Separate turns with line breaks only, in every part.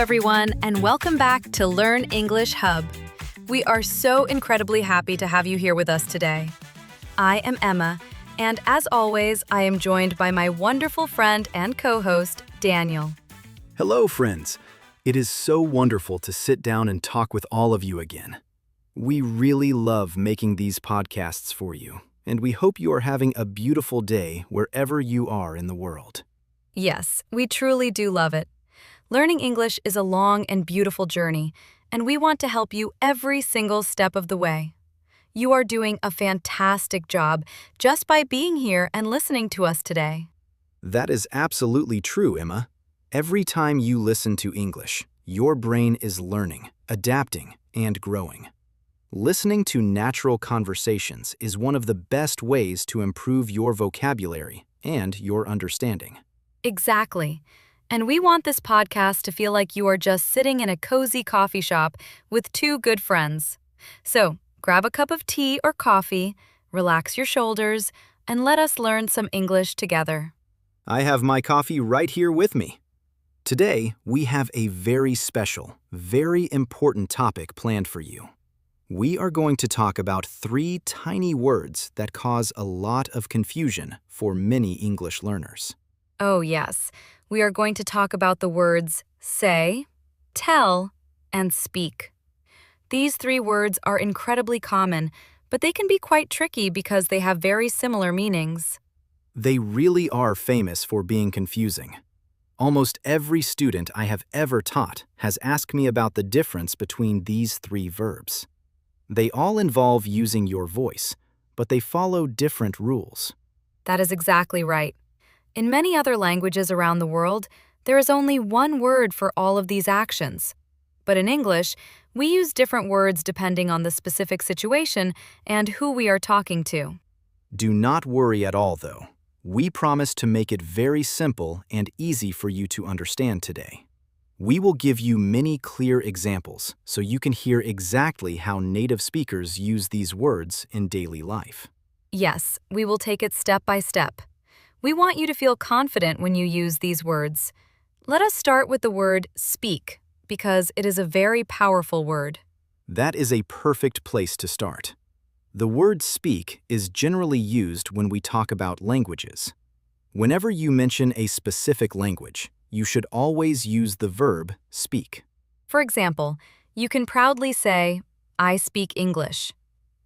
everyone, and welcome back to Learn English Hub. We are so incredibly happy to have you here with us today. I am Emma, and as always, I am joined by my wonderful friend and co-host, Daniel.
Hello, friends. It is so wonderful to sit down and talk with all of you again. We really love making these podcasts for you, and we hope you are having a beautiful day wherever you are in the world.
Yes, we truly do love it. Learning English is a long and beautiful journey, and we want to help you every single step of the way. You are doing a fantastic job just by being here and listening to us today.
That is absolutely true, Emma. Every time you listen to English, your brain is learning, adapting, and growing. Listening to natural conversations is one of the best ways to improve your vocabulary and your understanding.
Exactly. And we want this podcast to feel like you are just sitting in a cozy coffee shop with two good friends. So, grab a cup of tea or coffee, relax your shoulders, and let us learn some English together.
I have my coffee right here with me. Today, we have a very special, very important topic planned for you. We are going to talk about 3 tiny words that cause a lot of confusion for many English learners.
Oh, yes. We are going to talk about the words say, tell, and speak. These 3 words are incredibly common, but they can be quite tricky because they have very similar meanings.
They really are famous for being confusing. Almost every student I have ever taught has asked me about the difference between these 3 verbs. They all involve using your voice, but they follow different rules.
That is exactly right. In many other languages around the world, there is only one word for all of these actions. But in English, we use different words depending on the specific situation and who we are talking to.
Do not worry at all, though. We promise to make it very simple and easy for you to understand today. We will give you many clear examples so you can hear exactly how native speakers use these words in daily life.
Yes, we will take it step by step. We want you to feel confident when you use these words. Let us start with the word speak, because it is a very powerful word.
That is a perfect place to start. The word speak is generally used when we talk about languages. Whenever you mention a specific language, you should always use the verb speak.
For example, you can proudly say, I speak English.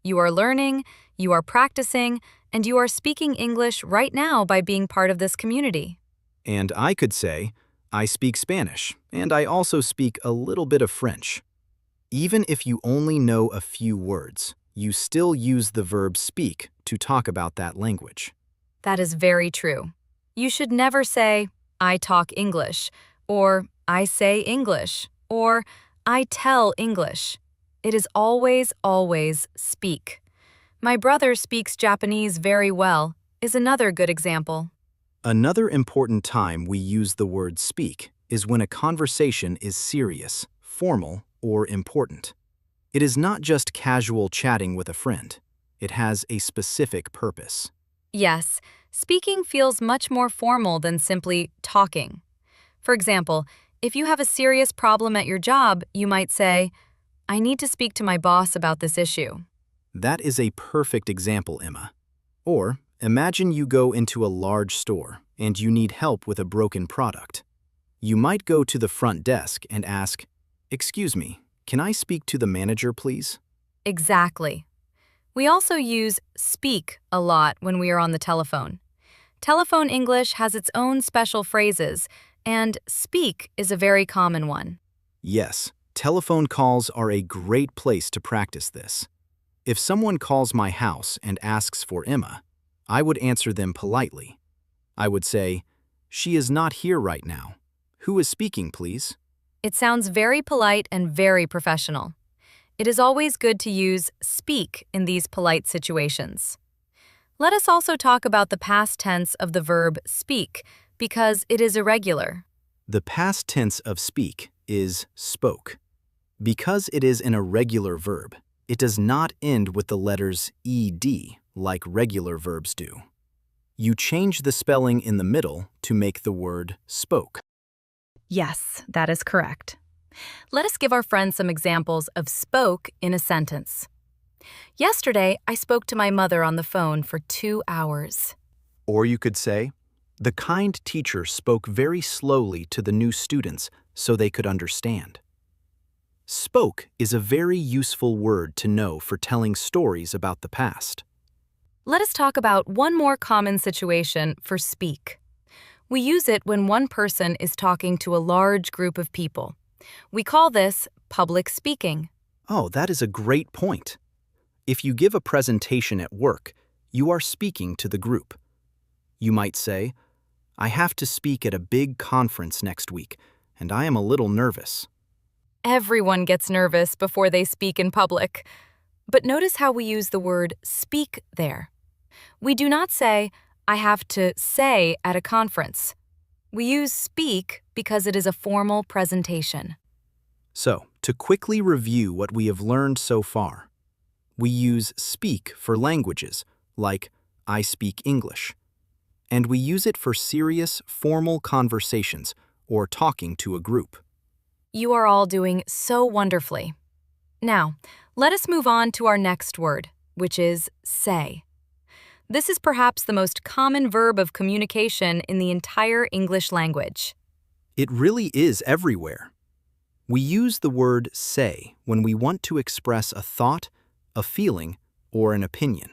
You are learning, you are practicing, and you are speaking English right now by being part of this community.
And I could say, I speak Spanish, and I also speak a little bit of French. Even if you only know a few words, you still use the verb speak to talk about that language.
That is very true. You should never say, I talk English, or I say English, or I tell English. It is always, always speak. My brother speaks Japanese very well is another good example.
Another important time we use the word speak is when a conversation is serious, formal, or important. It is not just casual chatting with a friend. It has a specific purpose.
Yes, speaking feels much more formal than simply talking. For example, if you have a serious problem at your job, you might say, I need to speak to my boss about this issue.
That is a perfect example, Emma. Or, imagine you go into a large store and you need help with a broken product. You might go to the front desk and ask, Excuse me, can I speak to the manager, please?
Exactly. We also use speak a lot when we are on the telephone. Telephone English has its own special phrases, and speak is a very common one.
Yes, telephone calls are a great place to practice this. If someone calls my house and asks for Emma, I would answer them politely. I would say, She is not here right now. Who is speaking, please?
It sounds very polite and very professional. It is always good to use speak in these polite situations. Let us also talk about the past tense of the verb speak, because it is irregular.
The past tense of speak is spoke. Because it is an irregular verb, it does not end with the letters ed like regular verbs do. You change the spelling in the middle to make the word spoke.
Yes, that is correct. Let us give our friends some examples of spoke in a sentence. Yesterday, I spoke to my mother on the phone for 2 hours.
Or you could say, the kind teacher spoke very slowly to the new students so they could understand. Spoke is a very useful word to know for telling stories about the past.
Let us talk about one more common situation for speak. We use it when one person is talking to a large group of people. We call this public speaking.
Oh, that is a great point. If you give a presentation at work, you are speaking to the group. You might say, I have to speak at a big conference next week, and I am a little nervous.
Everyone gets nervous before they speak in public. But notice how we use the word speak there. We do not say, I have to say at a conference. We use speak because it is a formal presentation.
So, to quickly review what we have learned so far, we use speak for languages, like I speak English. And we use it for serious, formal conversations or talking to a group.
You are all doing so wonderfully. Now, let us move on to our next word, which is say. This is perhaps the most common verb of communication in the entire English language.
It really is everywhere. We use the word say when we want to express a thought, a feeling, or an opinion.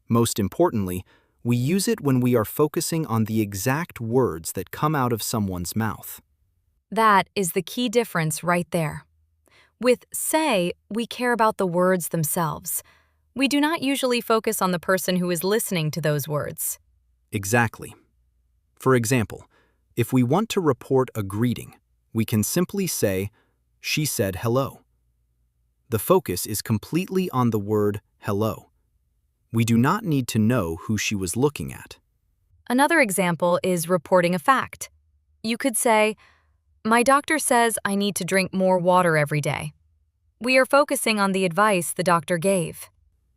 Most importantly, we use it when we are focusing on the exact words that come out of someone's mouth.
That is the key difference right there. With say, we care about the words themselves. We do not usually focus on the person who is listening to those words.
Exactly. For example, if we want to report a greeting, we can simply say, she said hello. The focus is completely on the word hello. We do not need to know who she was looking at.
Another example is reporting a fact. You could say, my doctor says I need to drink more water every day. We are focusing on the advice the doctor gave.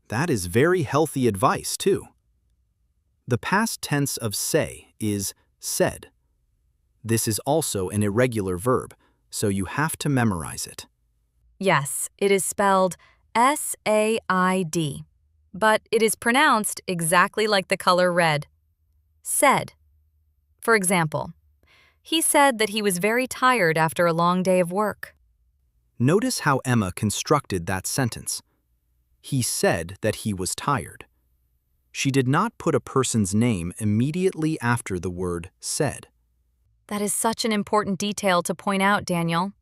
That is very healthy advice, too. The past tense of say is said. This is also an irregular verb, so you have to memorize it.
Yes, it is spelled S-A-I-D, but it is pronounced exactly like the color red. Said. For example, he said that he was very tired after a long day of work.
Notice how Emma constructed that sentence. He said that he was tired. She did not put a person's name immediately after the word said.
That is such an important detail to point out, Daniel.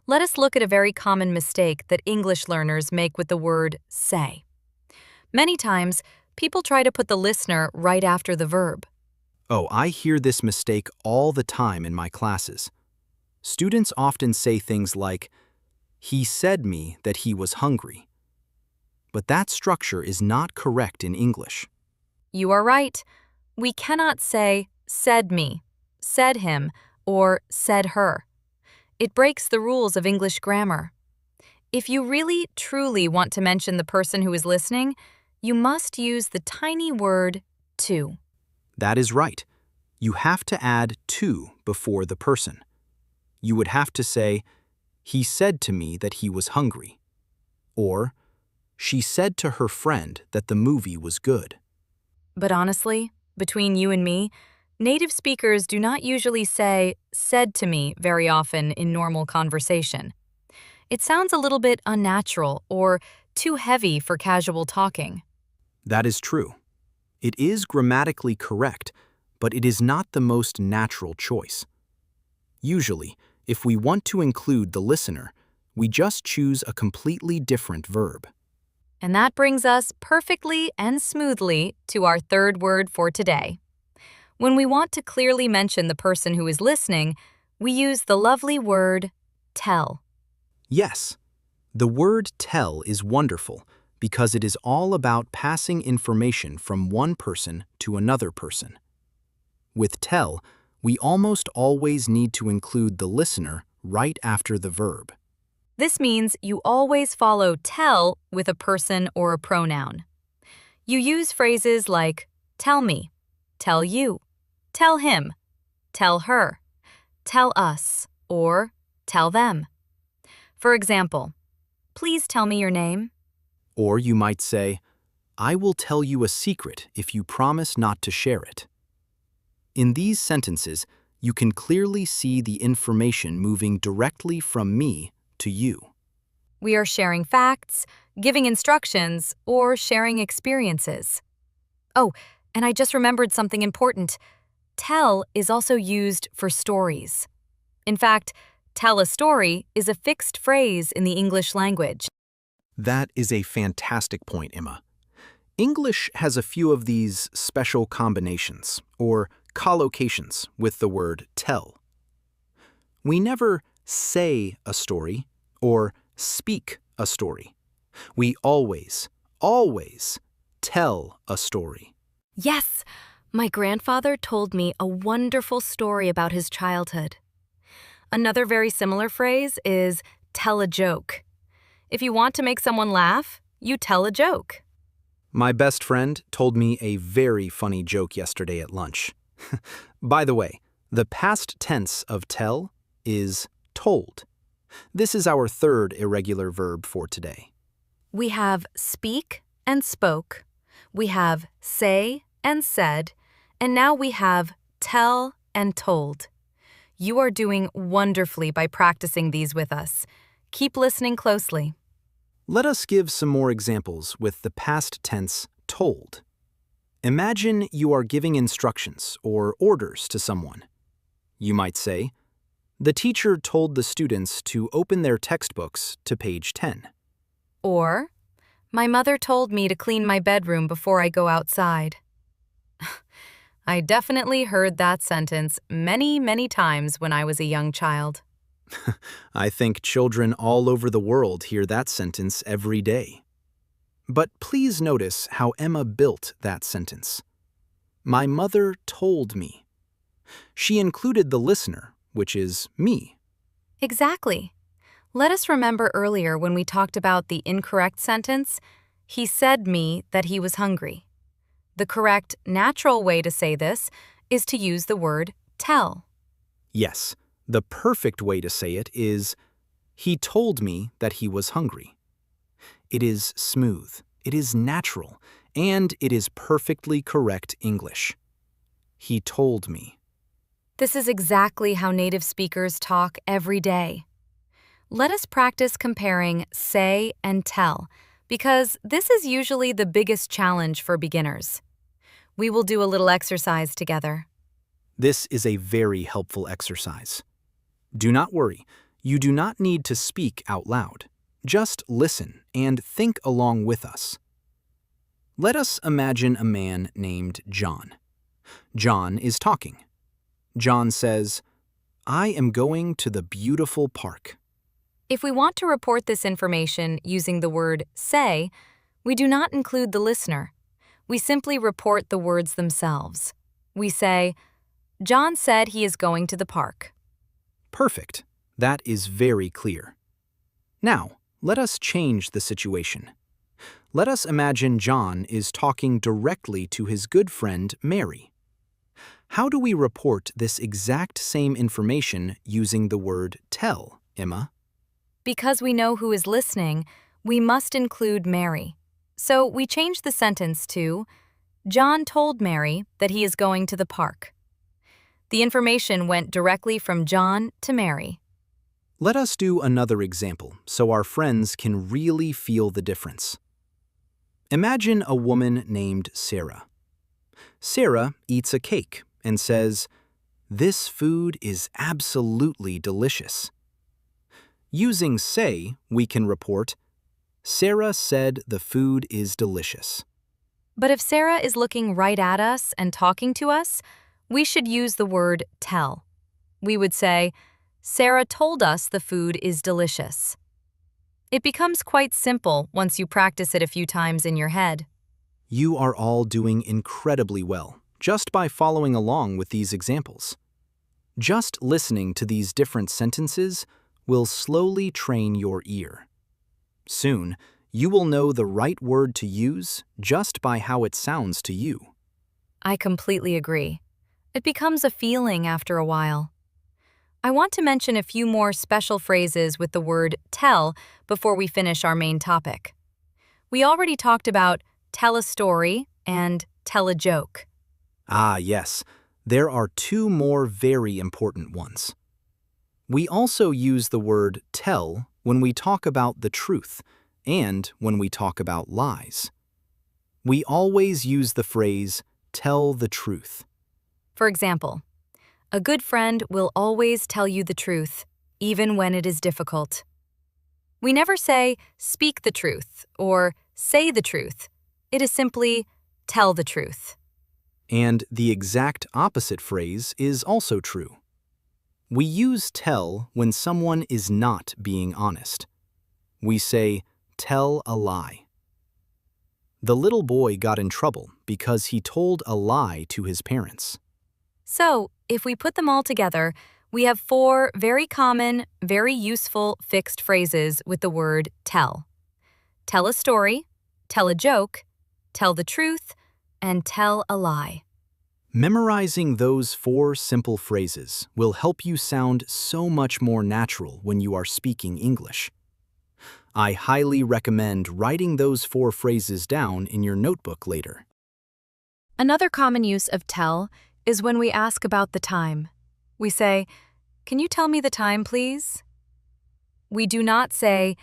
Let us look at a very common mistake that English learners make with the word say. Many times, people try to put the listener right after the verb.
Oh, I hear this mistake all the time in my classes. Students often say things like, he said me that he was hungry. But that structure is not correct in English.
You are right. We cannot say said me, said him, or said her. It breaks the rules of English grammar. If you really, truly want to mention the person who is listening, you must use the tiny word to.
That is right. You have to add to before the person. You would have to say, he said to me that he was hungry. Or, she said to her friend that the movie was good.
But honestly, between you and me, native speakers do not usually say said to me very often in normal conversation. It sounds a little bit unnatural or too heavy for casual talking.
That is true. It is grammatically correct, but it is not the most natural choice. Usually, if we want to include the listener, we just choose a completely different verb.
And that brings us perfectly and smoothly to our third word for today. When we want to clearly mention the person who is listening, we use the lovely word tell.
Yes, the word tell is wonderful because it is all about passing information from one person to another person. With tell, we almost always need to include the listener right after the verb.
This means you always follow tell with a person or a pronoun. You use phrases like tell me, tell you, tell him, tell her, tell us, or tell them. For example, please tell me your name.
Or you might say, I will tell you a secret if you promise not to share it. In these sentences, you can clearly see the information moving directly from me to you.
We are sharing facts, giving instructions, or sharing experiences. Oh, and I just remembered something important. Tell is also used for stories. In fact, tell a story is a fixed phrase in the English language.
That is a fantastic point, Emma. English has a few of these special combinations, or collocations, with the word tell. We never say a story or speak a story. We always tell a story.
Yes, my grandfather told me a wonderful story about his childhood. Another very similar phrase is tell a joke. If you want to make someone laugh, you tell a joke.
My best friend told me a very funny joke yesterday at lunch. By the way, the past tense of tell is told. This is our third irregular verb for today.
We have speak and spoke. We have say and said. And now we have tell and told. You are doing wonderfully by practicing these with us. Keep listening closely.
Let us give some more examples with the past tense told. Imagine you are giving instructions or orders to someone. You might say, the teacher told the students to open their textbooks to page 10.
Or, my mother told me to clean my bedroom before I go outside. I definitely heard that sentence many, many times when I was a young child.
I think children all over the world hear that sentence every day. But please notice how Emma built that sentence. My mother told me. She included the listener, which is me.
Exactly. Let us remember earlier when we talked about the incorrect sentence, he said me that he was hungry. The correct, natural way to say this is to use the word tell.
Yes, the perfect way to say it is, he told me that he was hungry. It is smooth, it is natural, and it is perfectly correct English. He told me.
This is exactly how native speakers talk every day. Let us practice comparing say and tell, because this is usually the biggest challenge for beginners. We will do a little exercise together.
This is a very helpful exercise. Do not worry, you do not need to speak out loud. Just listen and think along with us. Let us imagine a man named John. John is talking. John says, I am going to the beautiful park.
If we want to report this information using the word say, we do not include the listener. We simply report the words themselves. We say, John said he is going to the park.
Perfect. That is very clear. Now, let us change the situation. Let us imagine John is talking directly to his good friend Mary. How do we report this exact same information using the word tell, Emma?
Because we know who is listening, we must include Mary. So we change the sentence to, John told Mary that he is going to the park. The information went directly from John to Mary.
Let us do another example so our friends can really feel the difference. Imagine a woman named Sarah. Sarah eats a cake and says, "This food is absolutely delicious." Using say, we can report, Sarah said the food is delicious.
But if Sarah is looking right at us and talking to us, we should use the word tell. We would say, Sarah told us the food is delicious. It becomes quite simple once you practice it a few times in your head.
You are all doing incredibly well just by following along with these examples. Just listening to these different sentences will slowly train your ear. Soon, you will know the right word to use just by how it sounds to you.
I completely agree. It becomes a feeling after a while. I want to mention a few more special phrases with the word tell before we finish our main topic. We already talked about tell a story and tell a joke.
Ah, yes. There are two more very important ones. We also use the word tell when we talk about the truth and when we talk about lies. We always use the phrase, tell the truth.
For example, a good friend will always tell you the truth, even when it is difficult. We never say, speak the truth or say the truth. It is simply, tell the truth.
And the exact opposite phrase is also true. We use tell when someone is not being honest. We say, tell a lie. The little boy got in trouble because he told a lie to his parents.
So, if we put them all together, we have 4 very common, very useful fixed phrases with the word tell. Tell a story, tell a joke, tell the truth, and tell a lie.
Memorizing those 4 simple phrases will help you sound so much more natural when you are speaking English. I highly recommend writing those 4 phrases down in your notebook later.
Another common use of tell is when we ask about the time. We say, "Can you tell me the time, please?" We do not say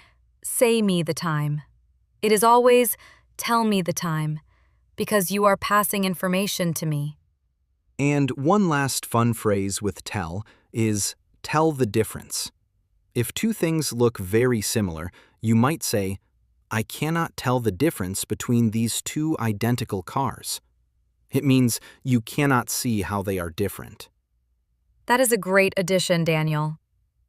me the time. It is always, tell me the time, because you are passing information to me.
And one last fun phrase with tell is tell the difference. If two things look very similar, you might say, I cannot tell the difference between these two identical cars. It means you cannot see how they are different.
That is a great addition, Daniel.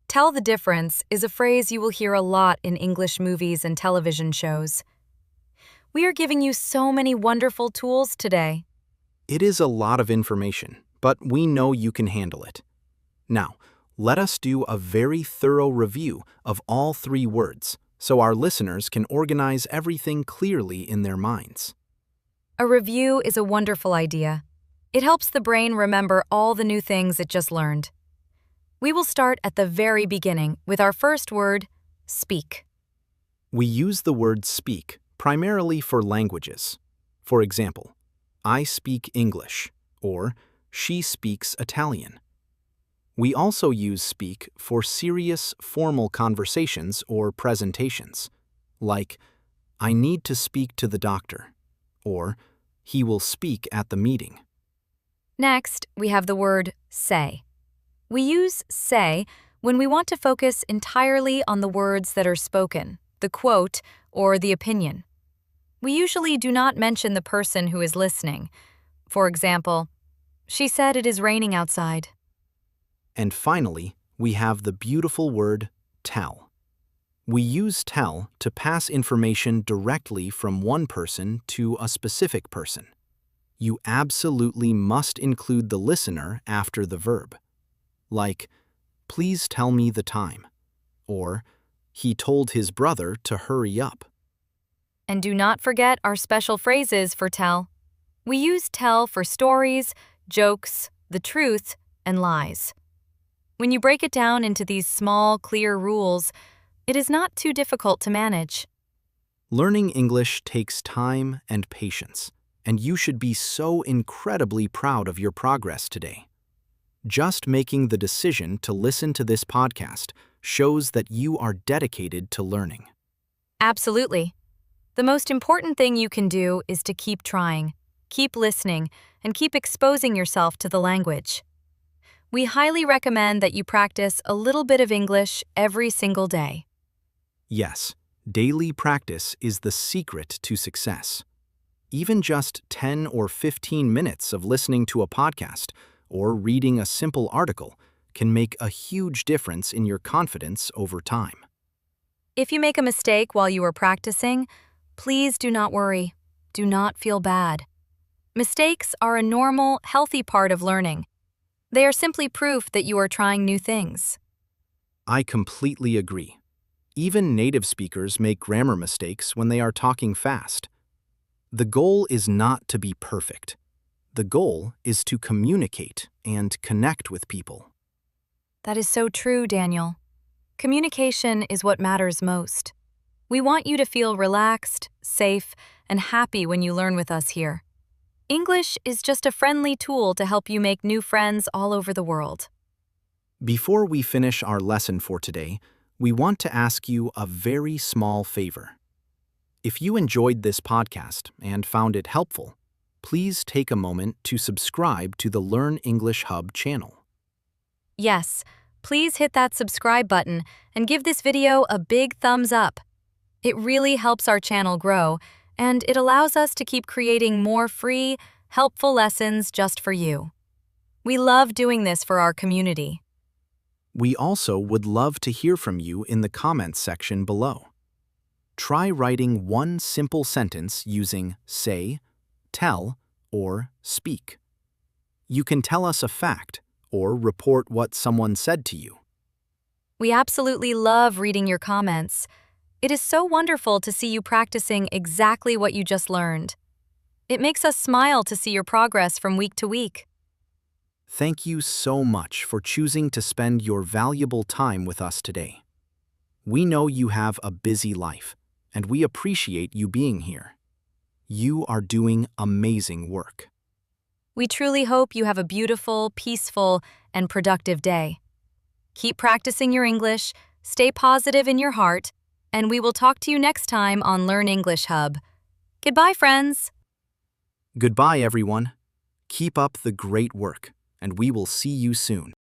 Tell the difference is a phrase you will hear a lot in English movies and television shows. We are giving you so many wonderful tools today.
It is a lot of information, but we know you can handle it. Now, let us do a very thorough review of all 3 words so our listeners can organize everything clearly in their minds.
A review is a wonderful idea. It helps the brain remember all the new things it just learned. We will start at the very beginning with our first word, speak.
We use the word speak primarily for languages. For example, I speak English, or she speaks Italian. We also use speak for serious, formal conversations or presentations, like, I need to speak to the doctor, or he will speak at the meeting.
Next, we have the word say. We use say when we want to focus entirely on the words that are spoken, the quote, or the opinion. We usually do not mention the person who is listening. For example, she said it is raining outside.
And finally, we have the beautiful word tell. We use tell to pass information directly from one person to a specific person. You absolutely must include the listener after the verb. Like, please tell me the time, or he told his brother to hurry up.
And do not forget our special phrases for tell. We use tell for stories, jokes, the truth, and lies. When you break it down into these small, clear rules, it is not too difficult to manage.
Learning English takes time and patience, and you should be so incredibly proud of your progress today. Just making the decision to listen to this podcast shows that you are dedicated to learning.
Absolutely. The most important thing you can do is to keep trying, keep listening, and keep exposing yourself to the language. We highly recommend that you practice a little bit of English every single day.
Yes, daily practice is the secret to success. Even just 10 or 15 minutes of listening to a podcast or reading a simple article can make a huge difference in your confidence over time.
If you make a mistake while you are practicing, please do not worry. Do not feel bad. Mistakes are a normal, healthy part of learning. They are simply proof that you are trying new things.
I completely agree. Even native speakers make grammar mistakes when they are talking fast. The goal is not to be perfect. The goal is to communicate and connect with people.
That is so true, Daniel. Communication is what matters most. We want you to feel relaxed, safe, and happy when you learn with us here. English is just a friendly tool to help you make new friends all over the world.
Before we finish our lesson for today, we want to ask you a very small favor. If you enjoyed this podcast and found it helpful, please take a moment to subscribe to the Learn English Hub channel.
Yes, please hit that subscribe button and give this video a big thumbs up. It really helps our channel grow, and it allows us to keep creating more free, helpful lessons just for you. We love doing this for our community.
We also would love to hear from you in the comments section below. Try writing one simple sentence using say, tell, or speak. You can tell us a fact or report what someone said to you.
We absolutely love reading your comments. It is so wonderful to see you practicing exactly what you just learned. It makes us smile to see your progress from week to week.
Thank you so much for choosing to spend your valuable time with us today. We know you have a busy life, and we appreciate you being here. You are doing amazing work.
We truly hope you have a beautiful, peaceful, and productive day. Keep practicing your English, stay positive in your heart, and we will talk to you next time on Learn English Hub. Goodbye, friends.
Goodbye, everyone. Keep up the great work, and we will see you soon.